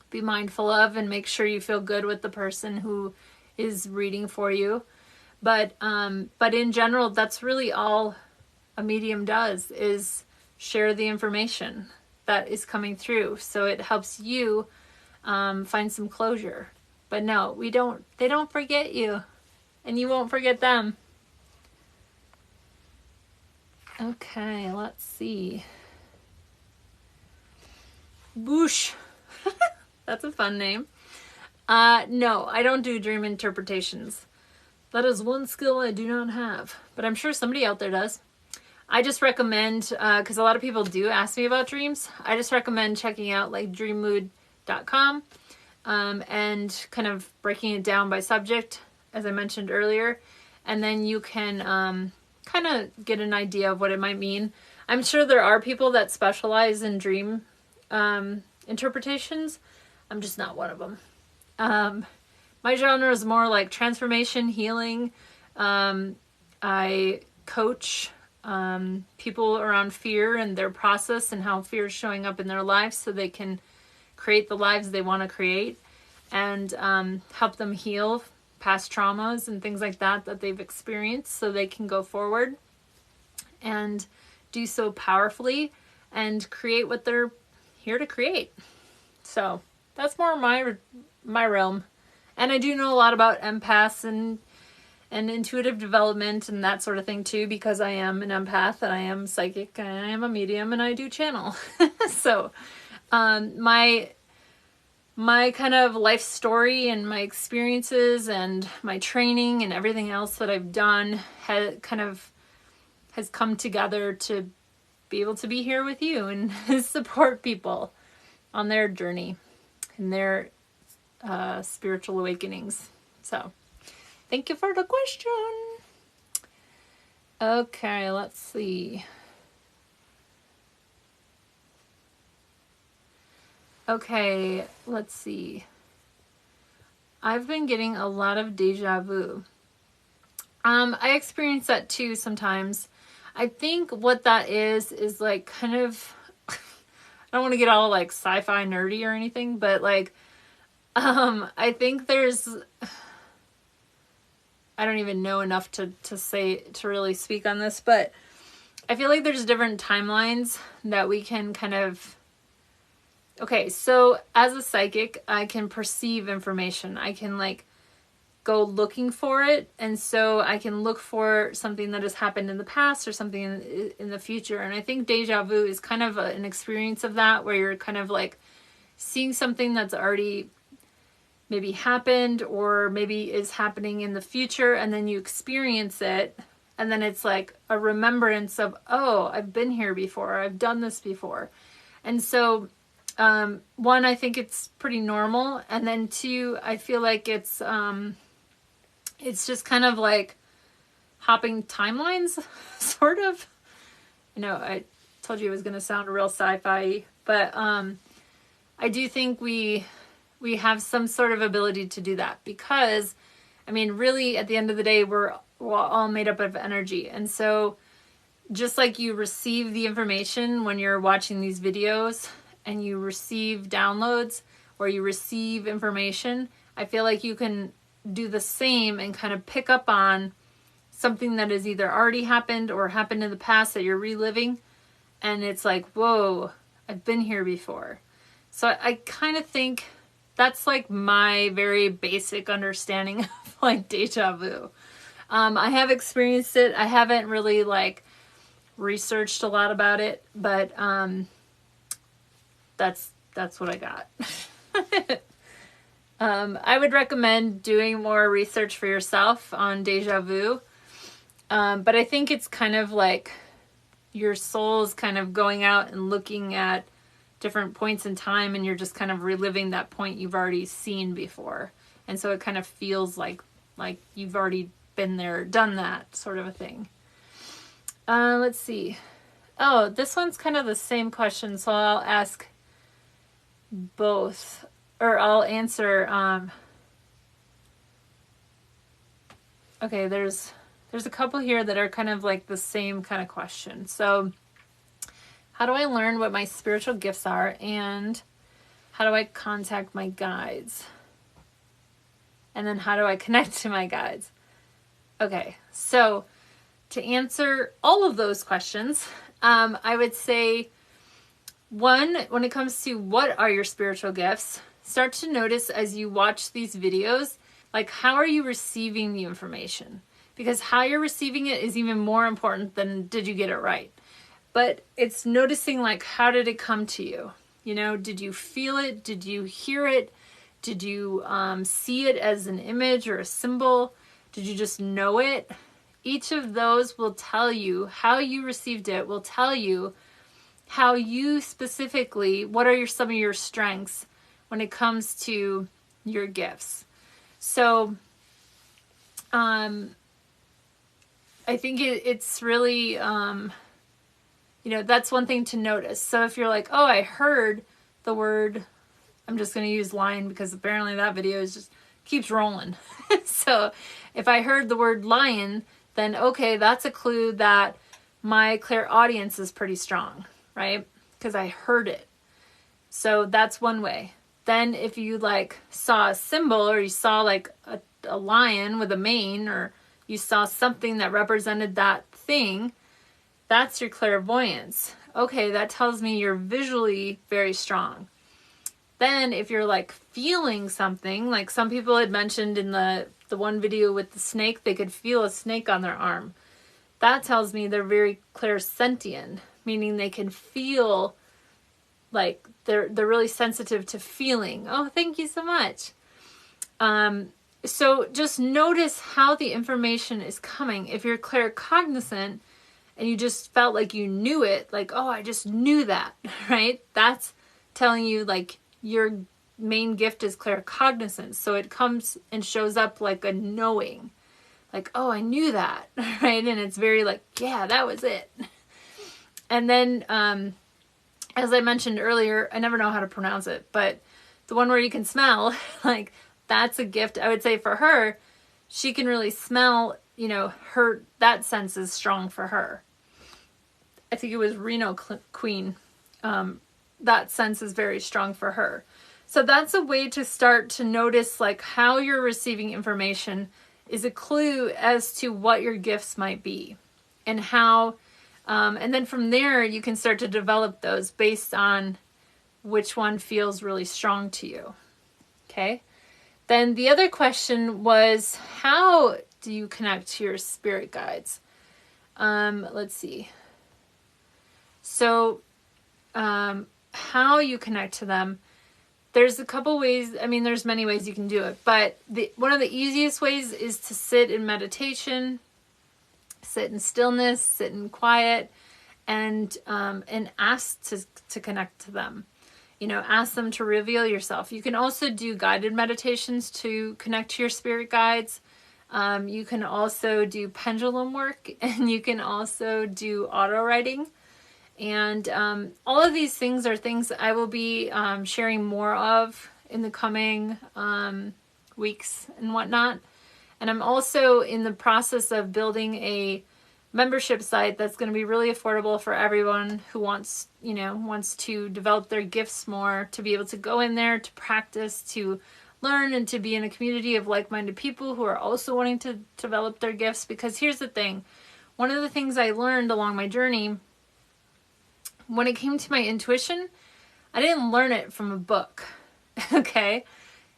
be mindful of and make sure you feel good with the person who is reading for you. But in general, that's really all a medium does, is share the information that is coming through. So it helps you find some closure. But no, they don't forget you, and you won't forget them. Okay, let's see. Boosh. That's a fun name. No, I don't do dream interpretations. That is one skill I do not have, but I'm sure somebody out there does. I just recommend, because a lot of people do ask me about dreams, I just recommend checking out like dreammood.com and kind of breaking it down by subject, as I mentioned earlier. And then you can kind of get an idea of what it might mean. I'm sure there are people that specialize in dream interpretations. I'm just not one of them. My genre is more like transformation, healing. I coach people around fear and their process and how fear is showing up in their lives so they can create the lives they want to create, and help them heal past traumas and things like that they've experienced so they can go forward and do so powerfully and create what they're here to create. So that's more my realm. And I do know a lot about empaths and intuitive development and that sort of thing too, because I am an empath and I am psychic and I am a medium and I do channel. So my kind of life story and my experiences and my training and everything else that I've done has come together to be able to be here with you and support people on their journey and their spiritual awakenings. So thank you for the question. Okay, let's see. Okay, let's see. I've been getting a lot of deja vu. I experience that too sometimes. I think what that is like kind of, I don't want to get all like sci-fi nerdy or anything, but like, I think there's, I don't even know enough to really speak on this, but I feel like there's different timelines that we can kind of, okay, so as a psychic, I can perceive information. I can like go looking for it. And so I can look for something that has happened in the past or something in the future. And I think deja vu is kind of an experience of that, where you're kind of like seeing something that's already maybe happened or maybe is happening in the future. And then you experience it. And then it's like a remembrance of, oh, I've been here before. I've done this before. And so one, I think it's pretty normal. And then two, I feel like it's just kind of like hopping timelines, sort of. You know, I told you it was going to sound real sci-fi, but I do think we have some sort of ability to do that because, I mean, really at the end of the day, we're all made up of energy. And so just like you receive the information when you're watching these videos and you receive downloads or you receive information, I feel like you can do the same and kind of pick up on something that has either already happened or happened in the past that you're reliving. And it's like, whoa, I've been here before. So I kind of think that's like my very basic understanding of like deja vu. I have experienced it. I haven't really like researched a lot about it, but that's what I got. I would recommend doing more research for yourself on deja vu. But I think it's kind of like your soul is kind of going out and looking at different points in time, and you're just kind of reliving that point you've already seen before. And so it kind of feels like you've already been there, done that sort of a thing. Let's see. Oh, this one's kind of the same question, so I'll ask both, or I'll answer. Okay, there's a couple here that are kind of like the same kind of question. So, how do I learn what my spiritual gifts are, and how do I contact my guides? And then how do I connect to my guides? Okay, so to answer all of those questions, I would say, one, when it comes to what are your spiritual gifts, start to notice as you watch these videos, like, how are you receiving the information? Because how you're receiving it is even more important than did you get it right. But it's noticing, like, how did it come to you? You know, did you feel it? Did you hear it? Did you see it as an image or a symbol? Did you just know it? Each of those will tell you how you received it, will tell you how you specifically, what are some of your strengths when it comes to your gifts. So, I think it's really, that's one thing to notice. So if you're like, oh, I heard the word, I'm just going to use lion because apparently that video keeps rolling. So if I heard the word lion, then okay, that's a clue that my clairaudience is pretty strong, right? Because I heard it. So that's one way. Then if you like saw a symbol, or you saw like a lion with a mane, or you saw something that represented that thing, that's your clairvoyance. Okay, that tells me you're visually very strong. Then if you're like feeling something, like some people had mentioned in the one video with the snake, they could feel a snake on their arm. That tells me they're very clairsentient, meaning they can feel, like they're really sensitive to feeling. Oh, thank you so much. So just notice how the information is coming. If you're claircognizant and you just felt like you knew it, like, oh, I just knew that, right? That's telling you like your main gift is claircognizance. So it comes and shows up like a knowing, like, oh, I knew that, right? And it's very like, yeah, that was it. And then, as I mentioned earlier, I never know how to pronounce it, but the one where you can smell, like, that's a gift. I would say for her, she can really smell, that sense is strong for her. I think it was Reno Queen. That sense is very strong for her. So that's a way to start to notice like how you're receiving information is a clue as to what your gifts might be, and how, and then from there you can start to develop those based on which one feels really strong to you. Okay. Then the other question was, how do you connect to your spirit guides? Let's see. So, how you connect to them, there's a couple ways. I mean, there's many ways you can do it, but one of the easiest ways is to sit in meditation, sit in stillness, sit in quiet, and ask to connect to them. Ask them to reveal yourself. You can also do guided meditations to connect to your spirit guides. You can also do pendulum work, and you can also do auto writing. And all of these things are things I will be sharing more of in the coming weeks and whatnot. And I'm also in the process of building a membership site that's going to be really affordable for everyone who wants to develop their gifts more, to be able to go in there, to practice, to learn, and to be in a community of like-minded people who are also wanting to develop their gifts. Because here's the thing. One of the things I learned along my journey, when it came to my intuition, I didn't learn it from a book. Okay?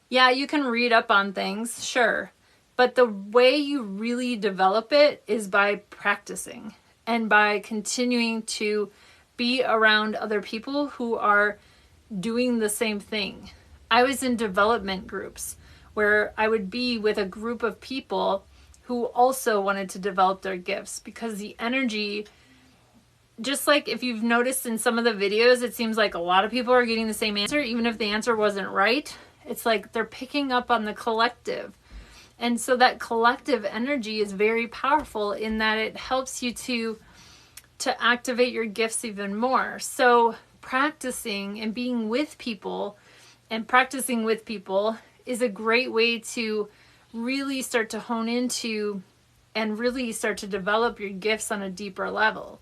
Yeah, you can read up on things, sure. But the way you really develop it is by practicing and by continuing to be around other people who are doing the same thing. I was in development groups where I would be with a group of people who also wanted to develop their gifts, because the energy, just like if you've noticed in some of the videos, it seems like a lot of people are getting the same answer, even if the answer wasn't right. It's like they're picking up on the collective. And so that collective energy is very powerful in that it helps you to activate your gifts even more. So practicing and being with people and practicing with people is a great way to really start to hone into and really start to develop your gifts on a deeper level.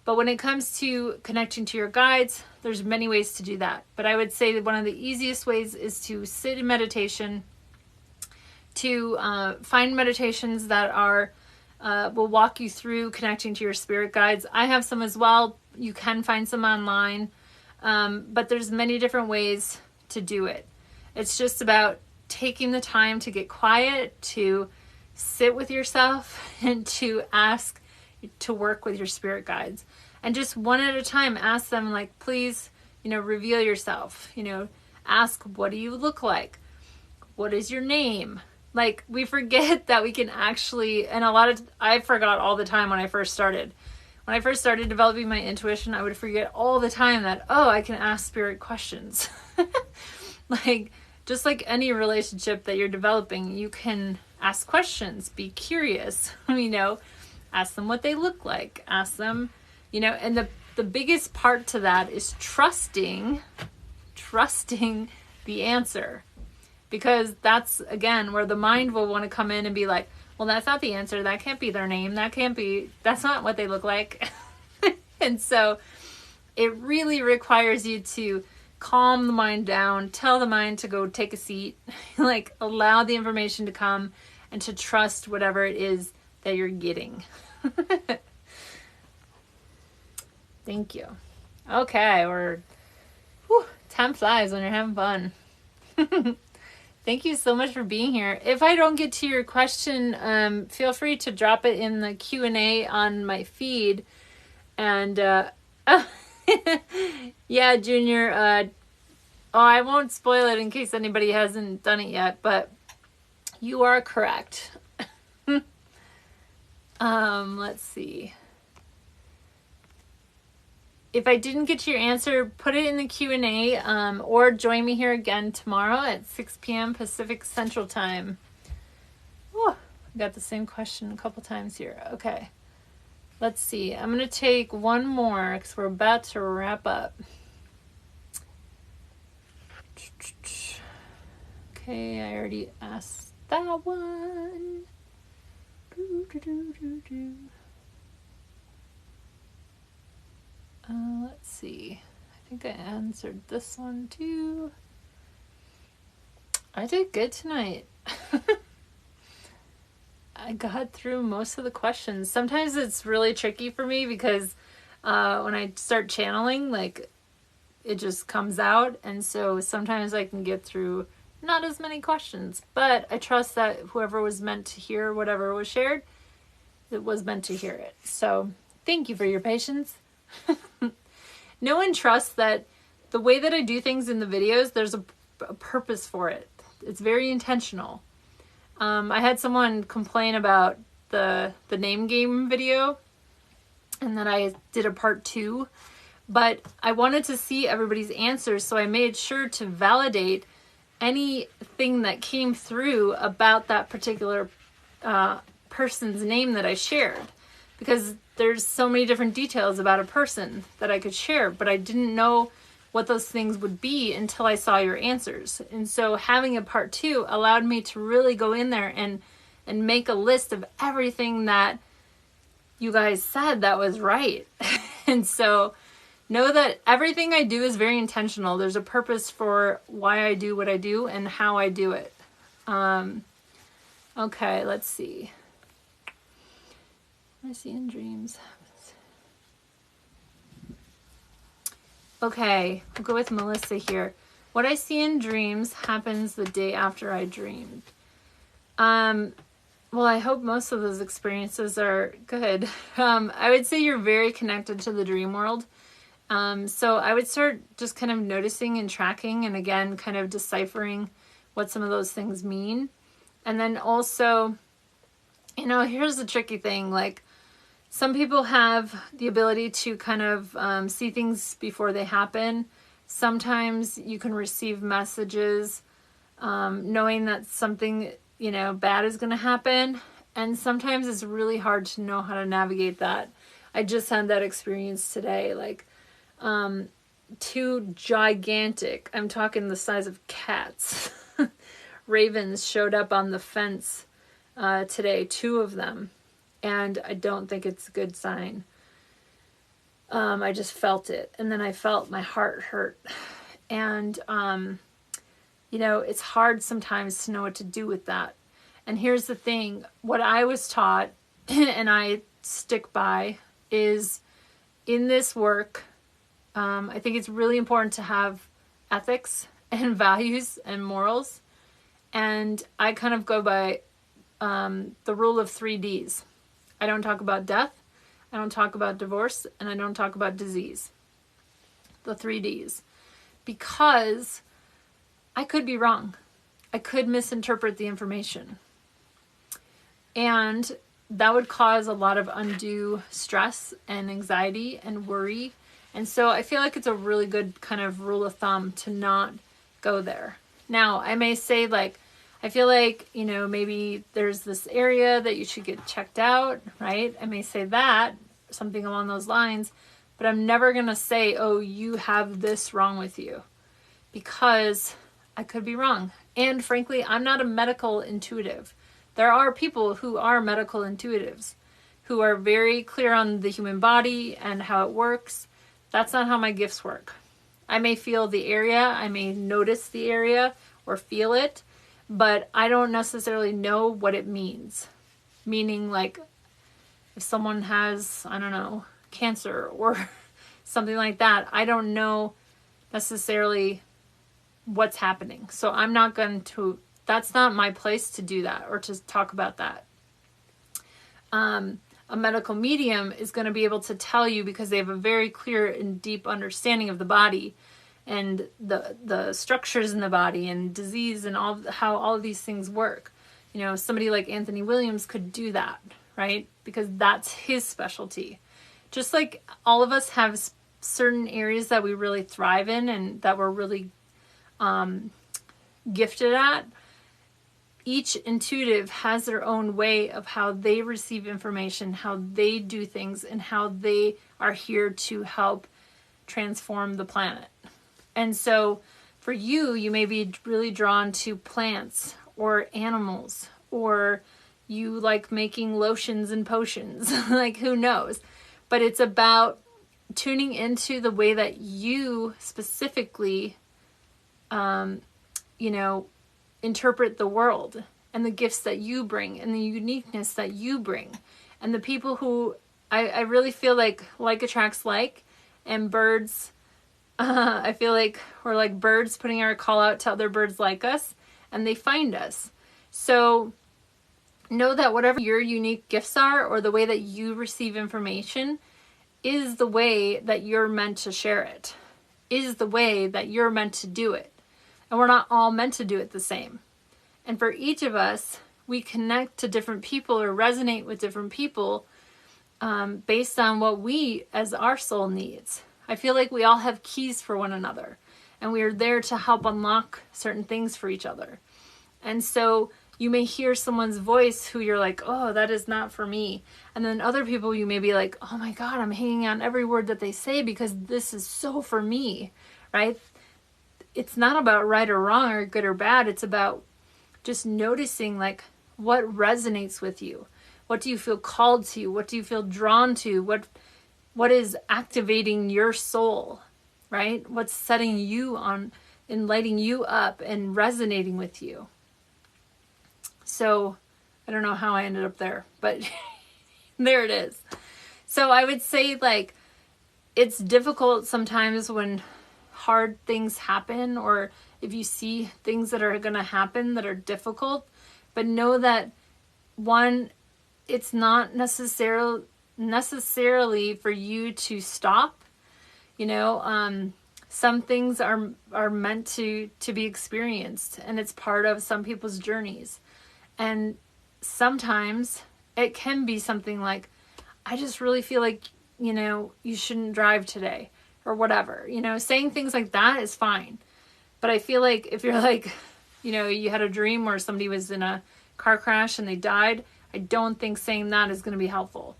But when it comes to connecting to your guides, there's many ways to do that. But I would say that one of the easiest ways is to sit in meditation, to find meditations that will walk you through connecting to your spirit guides. I have some as well, You can find some online, but there's many different ways to do it. It's just about taking the time to get quiet, to sit with yourself, and to ask to work with your spirit guides. And just one at a time, ask them, like, please, reveal yourself. Ask, what do you look like? What is your name? Like, we forget that we can actually, and I forgot all the time when I first started. When I first started developing my intuition, I would forget all the time that, I can ask spirit questions. Like, just like any relationship that you're developing, you can ask questions, be curious, ask them what they look like, ask them, and the biggest part to that is trusting the answer. Because that's, again, where the mind will want to come in and be like, well, that's not the answer. That can't be their name. That's not what they look like. And so it really requires you to calm the mind down, tell the mind to go take a seat, like allow the information to come and to trust whatever it is that you're getting. Thank you. Okay, time flies when you're having fun. Thank you so much for being here. If I don't get to your question, feel free to drop it in the Q&A on my feed. And, yeah, Junior, I won't spoil it in case anybody hasn't done it yet, but you are correct. Let's see. If I didn't get to your answer, put it in the Q&A, or join me here again tomorrow at 6 p.m. Pacific Central Time. Oh, I got the same question a couple times here. Okay. Let's see. I'm going to take one more because we're about to wrap up. Okay, I already asked that one. Let's see. I think I answered this one too. I did good tonight. I got through most of the questions. Sometimes it's really tricky for me because when I start channeling, like, it just comes out. And so sometimes I can get through not as many questions. But I trust that whoever was meant to hear whatever was shared, it was meant to hear it. So thank you for your patience. No one trusts that the way that I do things in the videos, there's a purpose for it. It's very intentional. I had someone complain about the name game video and that I did a part 2, but I wanted to see everybody's answers, so I made sure to validate anything that came through about that particular person's name that I shared, because there's so many different details about a person that I could share, but I didn't know what those things would be until I saw your answers. And so having a part 2 allowed me to really go in there and make a list of everything that you guys said that was right. And so know that everything I do is very intentional. There's a purpose for why I do what I do and how I do it. Okay, let's see. I see in dreams. Okay, we'll go with Melissa here. What I see in dreams happens the day after I dreamed. Well, I hope most of those experiences are good. I would say you're very connected to the dream world. So I would start just kind of noticing and tracking, and again, kind of deciphering what some of those things mean. And then also, here's the tricky thing. Like, some people have the ability to kind of see things before they happen. Sometimes you can receive messages knowing that something, bad is going to happen. And sometimes it's really hard to know how to navigate that. I just had that experience today. Like, 2 gigantic, I'm talking the size of cats, ravens showed up on the fence today, 2 of them. And I don't think it's a good sign. I just felt it. And then I felt my heart hurt. And, it's hard sometimes to know what to do with that. And here's the thing. What I was taught, and I stick by, is in this work, I think it's really important to have ethics and values and morals. And I kind of go by the rule of 3 Ds. I don't talk about death, I don't talk about divorce, and I don't talk about disease. The 3 Ds. Because I could be wrong. I could misinterpret the information. And that would cause a lot of undue stress and anxiety and worry. And so I feel like it's a really good kind of rule of thumb to not go there. Now, I may say like, I feel like, you know, maybe there's this area that you should get checked out, right? I may say that, something along those lines, but I'm never going to say, oh, you have this wrong with you, because I could be wrong. And frankly, I'm not a medical intuitive. There are people who are medical intuitives, who are very clear on the human body and how it works. That's not how my gifts work. I may feel the area, I may notice the area or feel it, but I don't necessarily know what it means. Meaning like if someone has, I don't know, cancer or something like that, I don't know necessarily what's happening. So I'm not going to, that's not my place to do that or to talk about that. A medical medium is going to be able to tell you, because they have a very clear and deep understanding of the body and the structures in the body and disease and how all of these things work. You know, somebody like Anthony Williams could do that, right? Because that's his specialty. Just like all of us have certain areas that we really thrive in and that we're really gifted at, each intuitive has their own way of how they receive information, how they do things, and how they are here to help transform the planet. And so for you, you may be really drawn to plants or animals, or you like making lotions and potions, like who knows? But it's about tuning into the way that you specifically, interpret the world and the gifts that you bring and the uniqueness that you bring. And the people who, I really feel like attracts like, and birds, I feel like we're like birds putting our call out to other birds like us, and they find us. So know that whatever your unique gifts are, or the way that you receive information, is the way that you're meant to share it, is the way that you're meant to do it. And we're not all meant to do it the same. And for each of us, we connect to different people or resonate with different people based on what we as our soul needs. I feel like we all have keys for one another, and we are there to help unlock certain things for each other. And so you may hear someone's voice who you're like, oh, that is not for me. And then other people you may be like, oh my God, I'm hanging on every word that they say because this is so for me, right? It's not about right or wrong or good or bad. It's about just noticing like what resonates with you. What do you feel called to? What do you feel drawn to? What is activating your soul, right? What's setting you on and lighting you up and resonating with you? So I don't know how I ended up there, but there it is. So I would say like it's difficult sometimes when hard things happen, or if you see things that are going to happen that are difficult, but know that one, it's not necessarily for you to stop. Some things are meant to be experienced, and it's part of some people's journeys. And sometimes it can be something like, I just really feel like, you shouldn't drive today, or whatever. Saying things like that is fine. But I feel like if you're like, you had a dream where somebody was in a car crash and they died, I don't think saying that is going to be helpful,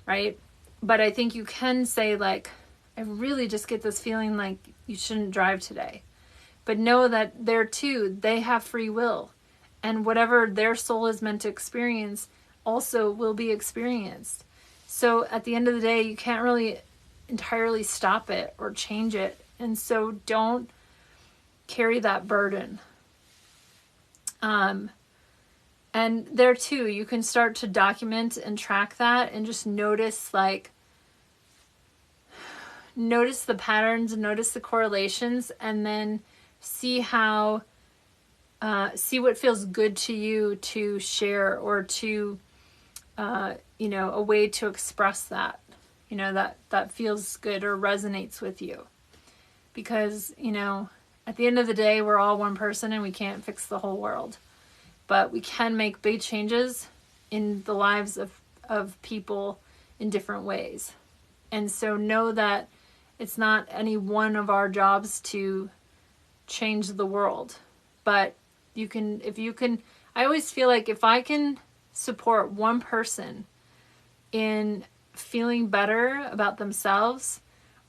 right? But I think you can say like, I really just get this feeling like you shouldn't drive today. But know that there too, they have free will. And whatever their soul is meant to experience also will be experienced. So at the end of the day, you can't really entirely stop it or change it. And so don't carry that burden. And there too, you can start to document and track that and just notice like notice the patterns, notice the correlations, and then see how, see what feels good to you to share, or to, you know, a way to express that, you know, that feels good or resonates with you. Because, you know, at the end of the day, we're all one person and we can't fix the whole world. But we can make big changes in the lives of people in different ways. And so know that it's not any one of our jobs to change the world. But you can, if you can, I always feel like if I can support one person in feeling better about themselves,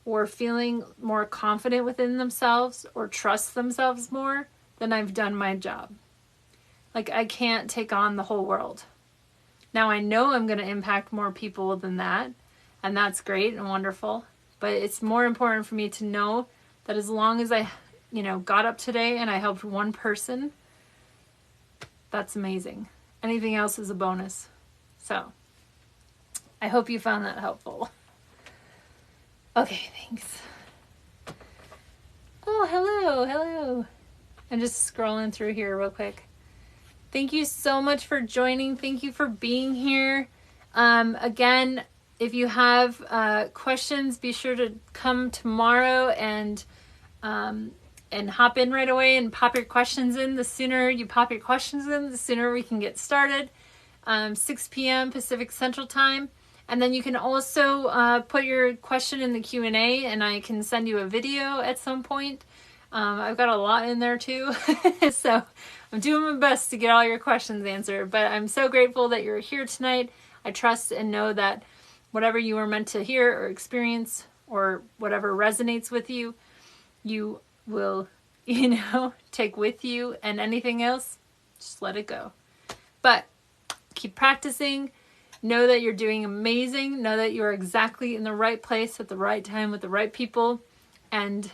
or feeling more confident within themselves, or trust themselves more, then I've done my job. Like, I can't take on the whole world. Now, I know I'm going to impact more people than that, and that's great and wonderful. But it's more important for me to know that as long as I, you know, got up today and I helped one person, that's amazing. Anything else is a bonus. So, I hope you found that helpful. Okay, thanks. Oh, hello. I'm just scrolling through here real quick. Thank you so much for joining. Thank you for being here. Again, if you have questions, be sure to come tomorrow and hop in right away and pop your questions in. The sooner you pop your questions in, the sooner we can get started. 6 p.m. Pacific Central Time. And then you can also put your question in the Q&A, and I can send you a video at some point. I've got a lot in there too. So I'm doing my best to get all your questions answered. But I'm so grateful that you're here tonight. I trust and know that whatever you were meant to hear or experience, or whatever resonates with you, you will, you know, take with you. And anything else, just let it go. But keep practicing. Know that you're doing amazing. Know that you're exactly in the right place at the right time with the right people. And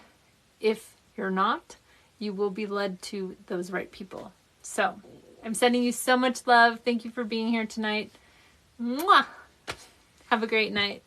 if you're not, you will be led to those right people. So I'm sending you so much love. Thank you for being here tonight. Mwah! Have a great night.